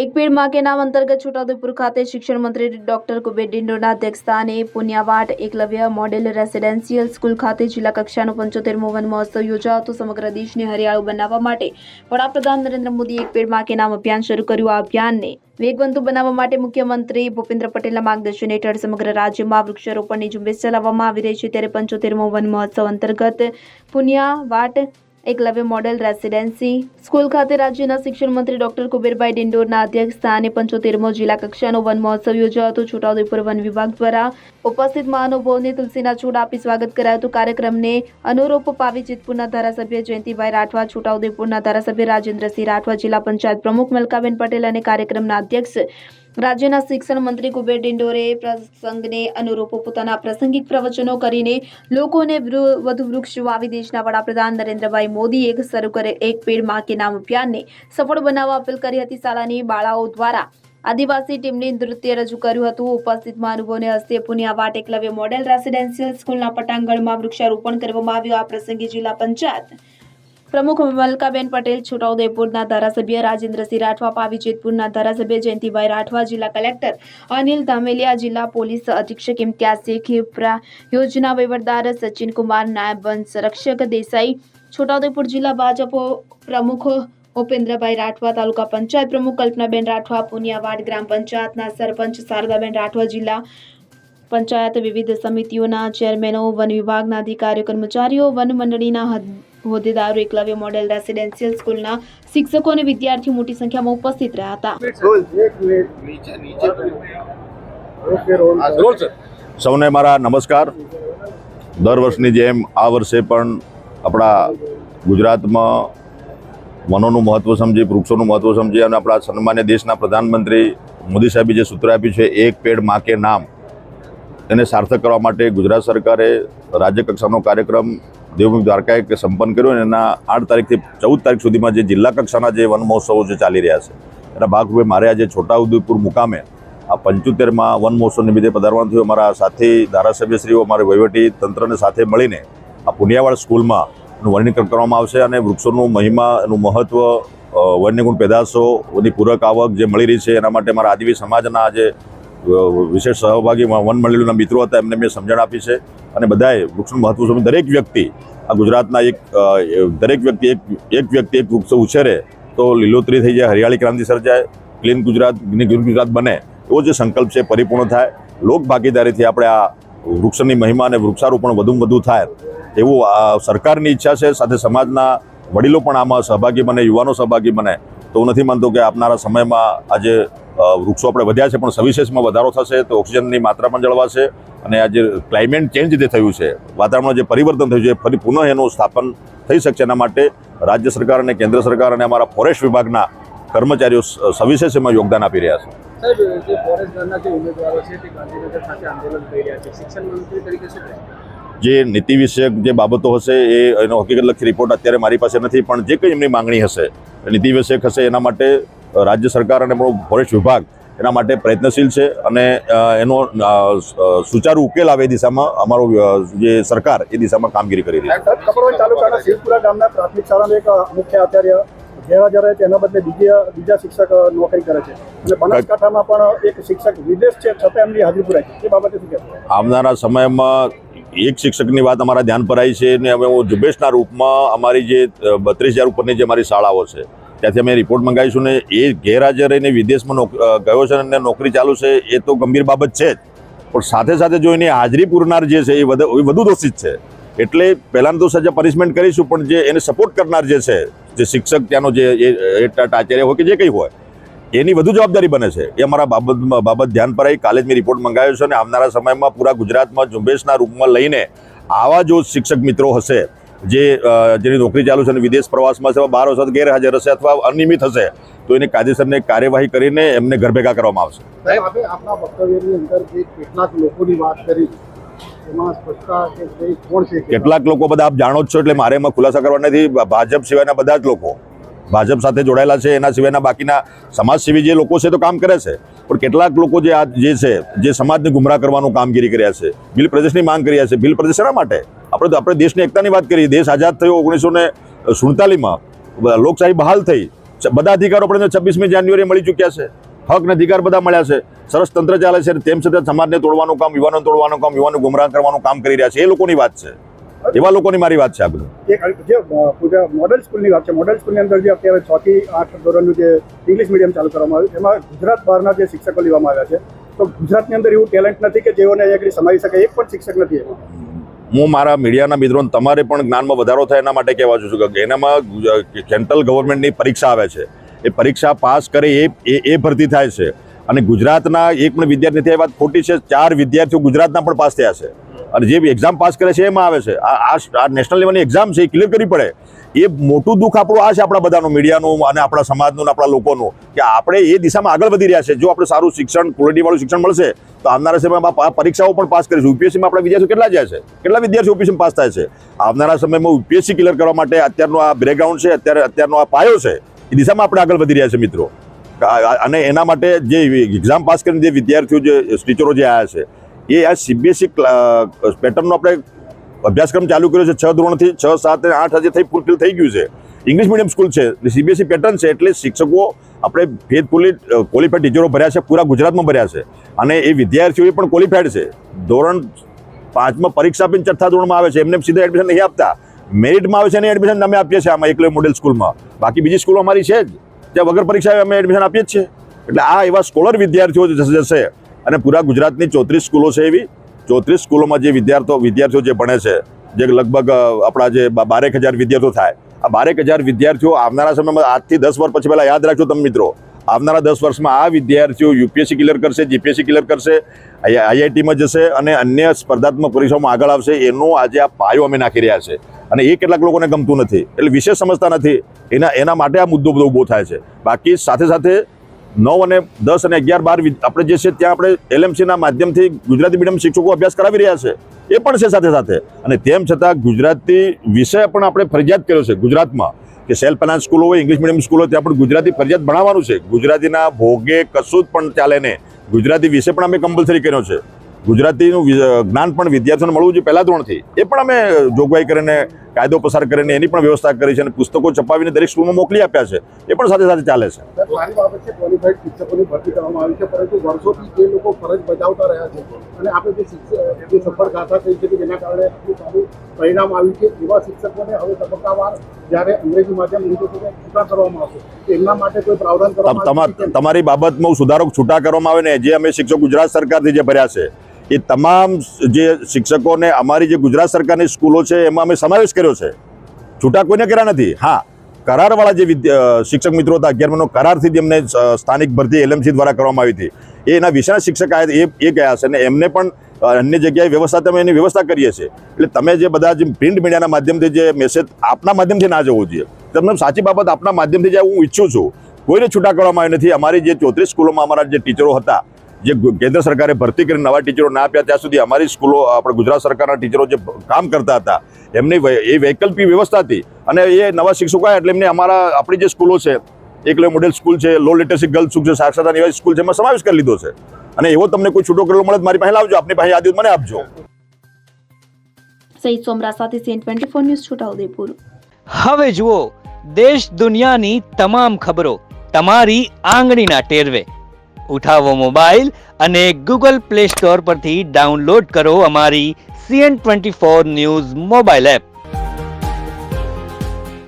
एक पेड़ मां के नाम अंतर्गत છોટાઉદેપુર ખાતે શિક્ષણ મંત્રી ડોક્ટર કુબેર ડિંડોરના અધ્યક્ષસ્થાને પુણ્યવાટ એકલવ્ય મોડેલ રેસિડેન્શિયલ સ્કૂલ ખાતે જિલ્લા કક્ષાનો 75મો વન મહોત્સવ યોજાતો સમગ્ર દેશને હરિયાળું બનાવવા માટે વડાપ્રધાન નરેન્દ્ર મોદીએ એક પેડ માં કે નામ અભિયાન શરૂ કર્યું। આ અભિયાનને વેગવંતુ બનાવવા માટે મુખ્યમંત્રી ભૂપેન્દ્ર પટેલના માર્ગદર્શન હેઠળ સમગ્ર રાજ્યમાં વૃક્ષારોપણની ઝુંબેશ ચલાવવામાં આવી રહી છે। ત્યારે 75મો વન મહોત્સવ અંતર્ગત પુણ્યવાટ એકલવ્ય મોડેલ રેસિડેન્સી સ્કૂલ ખાતે રાજ્યના શિક્ષણ મંત્રી ડોક્ટર કુબેરભાઈ ડિંડોરના અધ્યક્ષસ્થાને 75મો જિલ્લા કક્ષાનો વન મહોત્સવ યોજાયો હતો। છોટાઉદેપુર વન વિભાગ દ્વારા ઉપસ્થિત મહાનુભાવોને તુલસીના છોડ આપી સ્વાગત કરાયું હતું। કાર્યક્રમને અનુરૂપ પાવી જેતપુરના ધારાસભ્ય જયંતિભાઈ રાઠવા, છોટાઉદેપુરના ધારાસભ્ય રાજેન્દ્રસિંહ રાઠવા, જિલ્લા પંચાયત પ્રમુખ મલકાબેન પટેલ અને કાર્યક્રમના અધ્યક્ષ રાજ્યના શિક્ષણ મંત્રી કુબેર ડિંડોરે પ્રસંગને અનુરૂપ પોતાના પ્રાસંગિક પ્રવચનો કરીને લોકોને વધુ વૃક્ષ વાવી દેશના વડાપ્રધાન નરેન્દ્રભાઈ મોદીએ શરૂ કરેલ એક પેડ માં કે નામ અભિયાનને સફળ બનાવવા અપીલ કરી હતી। શાળાની બાળાઓ દ્વારા આદિવાસી ટીમને નૃત્ય રજૂ કર્યું હતું। ઉપસ્થિત મહાનુભાવોને હસ્તે પુણ્યવાટ એકલવ્ય મોડેલ રેસિડેન્શિયલ સ્કૂલના પટાંગણમાં વૃક્ષારોપણ કરવામાં આવ્યું। આ પ્રસંગે જિલ્લા પંચાયત પ્રમુખ મલકાબેન પટેલ, છોટાઉદેપુરના ધારાસભ્ય રાજેન્દ્રસિંહ રાઠવા, પાવી જેતપુરના ધારાસભ્ય જયંતિભાઈ રાઠવા, જિલ્લા કલેક્ટર અનિલ ધામેલિયા, જિલ્લા પોલીસ અધિક્ષક ઇમ્તિયાઝ શેખ, યોજના વહીવટદાર સચિન કુમાર, નાયબ વન સંરક્ષક દેસાઈ, છોટાઉદેપુર જિલ્લા ભાજપ પ્રમુખ ભૂપેન્દ્રભાઈ રાઠવા, તાલુકા પંચાયત પ્રમુખ કલ્પનાબેન રાઠવા, પુણ્યવાટ ગ્રામ પંચાયતના સરપંચ શારદાબેન રાઠવા, જિલ્લા પંચાયત વિવિધ સમિતિઓના ચેરમેનો, વન વિભાગના અધિકારીઓ, કર્મચારીઓ, વન મંડળીના હોદ્દેદારો, એકલવ્ય મોડેલ રેસિડેન્શિયલ સ્કૂલના શિક્ષકો અને વિદ્યાર્થીઓ મોટી સંખ્યામાં ઉપસ્થિત રહ્યા હતા। સૌને મારા નમસ્કાર। દર વર્ષની જેમ આ વર્ષે પણ આપણા ગુજરાતમાં વનોનું મહત્વ સમજી, વૃક્ષોનું મહત્વ સમજી અને આપણા સન્માન્ય દેશના પ્રધાનમંત્રી મોદી સાહેબે જે સૂત્ર આપ્યું છે એક પેડ માં કે નામ, એને સાર્થક કરવા માટે ગુજરાત સરકારે રાજ્ય કક્ષાનો કાર્યક્રમ દેવભૂમિ દ્વારકાએ સંપન્ન કર્યો અને એના 8 તારીખથી 14 તારીખ સુધીમાં જે જિલ્લા કક્ષાના જે વન મહોત્સવો જે ચાલી રહ્યા છે એના ભાગરૂપે મારે આજે છોટાઉદેપુર મુકામે આ 75માં વન મહોત્સવ નિમિત્તે પધારવાનું થયું। અમારા સાથી ધારાસભ્યશ્રીઓ, અમારે વહીવટી તંત્રને સાથે મળીને આ પુણ્યવાટ સ્કૂલમાં એનું વર્ણન કરવામાં આવશે અને વૃક્ષોનું મહિમા, એનું મહત્ત્વ, વન્યગુણ પેદાશોની પૂરક આવક જે મળી રહી છે એના માટે મારા આદિવાસી સમાજના આજે વિશેષ સહભાગી વન મંડળીના મિત્રો હતા, એમને મેં સમજણ આપી છે અને બધાએ વૃક્ષનું મહત્વ સમજી દરેક વ્યક્તિ આ ગુજરાતના દરેક વ્યક્તિ એક વૃક્ષ ઉછેરે તો લીલોતરી થઈ જાય, હરિયાળી ક્રાંતિ સર્જાય, ક્લીન ગુજરાત બને એવો જે સંકલ્પ છે પરિપૂર્ણ થાય। લોક ભાગીદારીથી આપણે આ વૃક્ષની મહિમા અને વૃક્ષારોપણ વધુમાં વધુ થાય એવું સરકારની ઈચ્છા છે। સાથે સમાજના વડીલો પણ આમાં સહભાગી બને, યુવાનો સહભાગી બને તો હું નથી માનતો કે આવનારા સમયમાં આજે વૃક્ષો આપણે વધ્યા છે પણ સવિશેષમાં વધારો થશે તો ઓક્સિજનની માત્રા પણ જળવાશે અને આ જે ક્લાઇમેટ ચેન્જ જે થયું છે, વાતાવરણમાં જે પરિવર્તન થયું છે ફરી પુનઃ એનું સ્થાપન થઈ શકશે। એના માટે રાજ્ય સરકાર અને કેન્દ્ર સરકાર અને અમારા ફોરેસ્ટ વિભાગના કર્મચારીઓ સવિશેષ એમાં યોગદાન આપી રહ્યા છે। સાહેબ, જે ફોરેસ્ટ ગાર્ડના જે ઉમેદવારો છે તે ગાંધીનગર ખાતે આંદોલન કરી રહ્યા છે, શિક્ષણ મંત્રી તરીકે શું કહેશો? જે નીતિ વિષયક જે બાબતો હશે એનો હકીકતલક્ષી રિપોર્ટ અત્યારે મારી પાસે નથી, પણ જે કંઈ એમની માંગણી હશે, નીતિ વિષયક હશે, એના માટે રાજ્ય સરકાર અને ફોરેસ્ટ વિભાગ એના માટે પ્રયત્નશીલ છે અને એનો સુચારુ ઉકેલ આવે એ દિશામાં અમારો જે સરકાર એ દિશામાં કામગીરી કરી રહી છે। કપડવંજ તાલુકાના શિવપુરા ગામના પ્રાથમિક શાળાના એક મુખ્ય આચાર્ય ગેરહાજર રહે છે, એના બદલે બીજા શિક્ષક નોકરી કરે છે અને બનાસકાંઠામાં પણ એક શિક્ષક વિદેશ છે છતાં એમની હાજરી પુરાય છે, એ બાબતે શું કહેશો? આવનારા સમયમાં એક શિક્ષકની વાત અમારા ધ્યાન પર આવી છે અને હવે હું ઝુંબેશના રૂપમાં અમારી જે 32,000 ઉપરની જે અમારી શાળાઓ છે ત્યાંથી અમે રિપોર્ટ મંગાવીશું ને એ ગેરહાજર રહીને વિદેશમાં ગયો છે અને નોકરી ચાલુ છે એ તો ગંભીર બાબત છે જ, પણ સાથે સાથે જો એની હાજરી પૂરનાર જે છે એ વધુ દોષિત છે। એટલે પહેલાં તો સજા પનિશમેન્ટ કરીશું, પણ જે એને સપોર્ટ કરનાર જે છે, જે શિક્ષક ત્યાંનો જે આચાર્ય હોય કે જે કંઈ હોય એની વધુ જવાબદારી બને છે એ અમારા બાબત ધ્યાન પર આવી। કાલે જ મેં રિપોર્ટ મંગાવ્યો છે અને આવનારા સમયમાં પૂરા ગુજરાતમાં ઝુંબેશના રૂપમાં લઈને આવા જો શિક્ષક મિત્રો હશે જેની નોકરી ચાલુ છે અને વિદેશ પ્રવાસમાં છે, બહાર હશે, ગેરહાજર હશે અથવા અનિયમિત હશે તો એની કાયદેસરની કાર્યવાહી કરીને એમને ઘર ભેગા કરવામાં આવશે। સાહેબ, આપણે આપણા વક્તવ્યની અંદર જે કેટલાક લોકોની વાત કરી એમાં સ્પષ્ટતા કે કોણ છે? કેટલાક લોકો બધા આપ જાણો જ છો એટલે મારે એમાં ખુલાસા કરવા નથી। ભાજપ સિવાયના બધા જ લોકો ભાજપ સાથે જોડાયેલા છે, એના સિવાયના બાકીના સમાજસેવી જે લોકો છે તો કામ કરે છે, પણ કેટલાક લોકો જે છે જે સમાજને ગુમરાહ કરવાનું કામગીરી કર્યા છે, બિલ પ્રદેશની માંગ કર્યા છે। બિલ પ્રદેશ શેના માટે? આપણે દેશની એકતાની વાત કરીએ। દેશ આઝાદ થયો 1947માં, લોકશાહી બહાલ થઈ બધા અધિકારો આપણને 26મી જાન્યુઆરીએ મળી ચૂક્યા છે, હક ને અધિકાર બધા મળ્યા છે, સરસ તંત્ર ચાલે છે, તેમ છતાં સમાજને તોડવાનું કામ, યુવાનોને તોડવાનું કામ, યુવાનો ગુમરાહ કરવાનું કામ કરી રહ્યા છે. એ લોકોની વાત છે, એવા લોકોની મારી વાત છે. આ બધું જે મોડલ સ્કૂલની વાત છે, મોડલ સ્કૂલની અંદર જે અત્યારે 6 થી 8 ધોરણનું જે ઇંગ્લિશ મીડિયમ ચાલુ કરવામાં આવ્યું એમાં ગુજરાત બહારના જે શિક્ષકો લેવામાં આવ્યા છે, તો ગુજરાતની અંદર એવું ટેલેન્ટ નથી કે જેઓને અહીંયા સમાવી શકે, એક પણ શિક્ષક નથી એમાં. હું મારા મીડિયાના મિત્રોને તમારે પણ જ્ઞાનમાં વધારો થાય એના માટે કહેવા છું કે એનામાં સેન્ટ્રલ ગવર્મેન્ટની પરીક્ષા આવે છે, એ પરીક્ષા પાસ કરે એ ભરતી થાય છે. અને ગુજરાતના એક પણ વિદ્યાર્થી નથી, એ વાત ખોટી છે. 4 વિદ્યાર્થીઓ ગુજરાતના પણ પાસ થયા છે અને જે એક્ઝામ પાસ કરે છે એમાં આવે છે. આ નેશનલ લેવલની એક્ઝામ છે, એ ક્લિયર કરવી પડે. એ મોટું દુઃખ આપણું આ છે, આપણા બધાનું, મીડિયાનું અને આપણા સમાજનું અને આપણા લોકોનું, કે આપણે એ દિશામાં આગળ વધી રહ્યા છે. જો આપણે સારું શિક્ષણ, ક્વોલિટીવાળું શિક્ષણ મળશે તો આવનારા સમયમાં પરીક્ષાઓ પણ પાસ કરીશું. યુપીએસસીમાં આપણા વિદ્યાર્થીઓ કેટલા જાય છે, કેટલા વિદ્યાર્થીઓ યુપીએસસીમાં પાસ થાય છે. આવનારા સમયમાં યુપીએસસી ક્લિયર કરવા માટે અત્યારનો આ બેકગ્રાઉન્ડ છે, અત્યારનો આ પાયો છે, એ દિશામાં આપણે આગળ વધી રહ્યા છે મિત્રો. અને એના માટે જે એક્ઝામ પાસ કરીને જે વિદ્યાર્થીઓ, જે ટીચરો જે આવ્યા છે, એ આ સીબીએસસી પેટર્નનો આપણે અભ્યાસક્રમ ચાલુ કર્યો છે. 6 ધોરણથી 6, 7 અને 8 હજી ફૂલફિલ થઈ ગયું છે. ઇંગ્લિશ મીડિયમ સ્કૂલ છે, સીબીએસસી પેટર્ન છે, એટલે શિક્ષકો આપણે ફેથફુલી ક્વોલિફાઈડ ટીચરો ભર્યા છે, પૂરા ગુજરાતમાં ભર્યા છે. અને એ વિદ્યાર્થીઓ પણ ક્વોલિફાઈડ છે. ધોરણ 5માં પરીક્ષા આપીને 6થા ધોરણમાં આવે છે, એમને સીધા એડમિશન નહીં આપતા, મેરિટમાં આવે છે અને એડમિશન અમે આપીએ છીએ આમાં એકલવ્ય મોડેલ સ્કૂલમાં. બાકી બીજી સ્કૂલો અમારી છે જ, ત્યાં વગર પરીક્ષાએ અમે એડમિશન આપીએ જ છીએ. એટલે આ એવા સ્કોલર વિદ્યાર્થીઓ જશે અને પૂરા ગુજરાતની 34 સ્કૂલો છે. એવી 34 સ્કૂલોમાં જે વિદ્યાર્થીઓ જે ભણે છે, જે લગભગ આપણા જે 12,000 વિદ્યાર્થીઓ થાય, આ 12,000 વિદ્યાર્થીઓ આવનારા સમયમાં, આજથી 10 વર્ષ પછી, પહેલાં યાદ રાખજો તમે મિત્રો, આવનારા 10 વર્ષમાં આ વિદ્યાર્થીઓ યુપીએસસી ક્લિયર કરશે, જીપીએસસી ક્લિયર કરશે, આઈઆઈટીમાં જશે અને અન્ય સ્પર્ધાત્મક પરીક્ષાઓમાં આગળ આવશે. એનો આજે આ પાયો અમે નાખી રહ્યા છે અને એ કેટલાક લોકોને ગમતું નથી, એટલે વિશેષ સમજતા નથી. એના માટે આ મુદ્દો બધો ઊભો થાય છે. બાકી સાથે સાથે 9 અને 10 અને 11, 12 આપણે જે છે ત્યાં આપણે એલએમસીના માધ્યમથી ગુજરાતી મીડિયમ શિક્ષકો અભ્યાસ કરાવી રહ્યા છે, એ પણ છે સાથે સાથે. અને તેમ છતાં ગુજરાતી વિષય પણ આપણે ફરજિયાત કર્યો છે ગુજરાતમાં, કે સેલ્ફ ફાઇનાન્સ સ્કૂલો હોય, ઇંગ્લિશ મીડિયમ સ્કૂલો, ત્યાં પણ ગુજરાતી ફરજિયાત ભણાવવાનું છે. ગુજરાતીના ભોગે કશું જ પણ ચાલે ને, ગુજરાતી વિષય પણ અમે કમ્પલસરી કર્યો છે. ગુજરાતીનું જ્ઞાન પણ વિદ્યાર્થીઓને મળવું જોઈએ પહેલા ધોરણથી, એ પણ અમે જોગવાઈ કરીને, કાયદો પસાર કરીને એની પણ વ્યવસ્થા કરી છે અને પુસ્તકો છપાવીને દરેક સ્કૂલમાં મોકલી આપ્યા છે. એ પણ સાથે સાથે ચાલે છે. સારી બાબત છે, ક્વોલિફાઈડ શિક્ષકોની ભરતી કરવામાં આવી છે, પરંતુ વર્ષોથી જે લોકો ફરજ બજાવતા રહ્યા છે અને આપણે જે સફળ ગાથા થઈ છે કે જેના કારણે આટલું સારું પરિણામ આવ્યું છે, એવા શિક્ષકોને હવે તબક્કાવાર જ્યારે અંગ્રેજી માધ્યમ ઇંગ્લિશ છૂટા કરવામાં આવશે, એમના માટે કોઈ પ્રાવધાન કરવામાં તમારી બાબતમાં સુધારો છૂટા કરવામાં આવે ને, જે અમે શિક્ષકો ગુજરાત સરકારથી જે ભર્યા છે, એ તમામ જે શિક્ષકોને અમારી જે ગુજરાત સરકારની સ્કૂલો છે એમાં અમે સમાવેશ કર્યો છે. છૂટા કોઈને કર્યા નથી. હા, કરારવાળા જે શિક્ષક મિત્રો હતા, 11માનો કરારથી જેમને સ્થાનિક ભરતી એલએમસી દ્વારા કરવામાં આવી હતી, એના વિષયના શિક્ષક એ ગયા છે અને એમને પણ અન્ય જગ્યાએ વ્યવસ્થા તમે એની વ્યવસ્થા કરીએ છીએ. એટલે તમે જે બધા જે પ્રિન્ટ મીડિયાના માધ્યમથી જે મેસેજ આપના માધ્યમથી ના જવું જોઈએ, તમને સાચી બાબત આપના માધ્યમથી જાય હું ઈચ્છું છું. કોઈને છૂટા કરવામાં આવી નથી. અમારી જે 34 સ્કૂલોમાં અમારા જે ટીચરો હતા, જે કેન્દ્ર સરકારે ભરતી કરીને નવા ટીચરો ના આપ્યા ત્યાં સુધી અમારી સ્કૂલો, આપણે ગુજરાત સરકારના ટીચરો જે કામ કરતા હતા, એમની એ વૈકલ્પિક વ્યવસ્થા હતી અને એ નવા શિક્ષકો આવ્યા એટલે એમને આપણી જે સ્કૂલો છે, એકલવ્ય મોડેલ સ્કૂલ છે, લો લિટરસી ગર્લ્સ સ્કૂલ છે, સાક્ષરતા એવા સ્કૂલ છે, એમાં સમાવેશ કરી લીધો છે. અને એવો તમને કોઈ છૂટો કરેલો મળે મારી પાસે લાવજો, આપની પાસે યાદી મને આપજો. સહીદ સોમરા સાથે CN24 ન્યૂઝ છોટાઉદેપુર. હવે જુઓ દેશ દુનિયાની તમામ ખબરો તમારી આંગળીના ટેરવે. ઉઠાવો મોબાઈલ અને ગૂગલ પ્લે સ્ટોર પરથી ડાઉનલોડ કરો અમારી CN24 ન્યૂઝ મોબાઈલ એપ.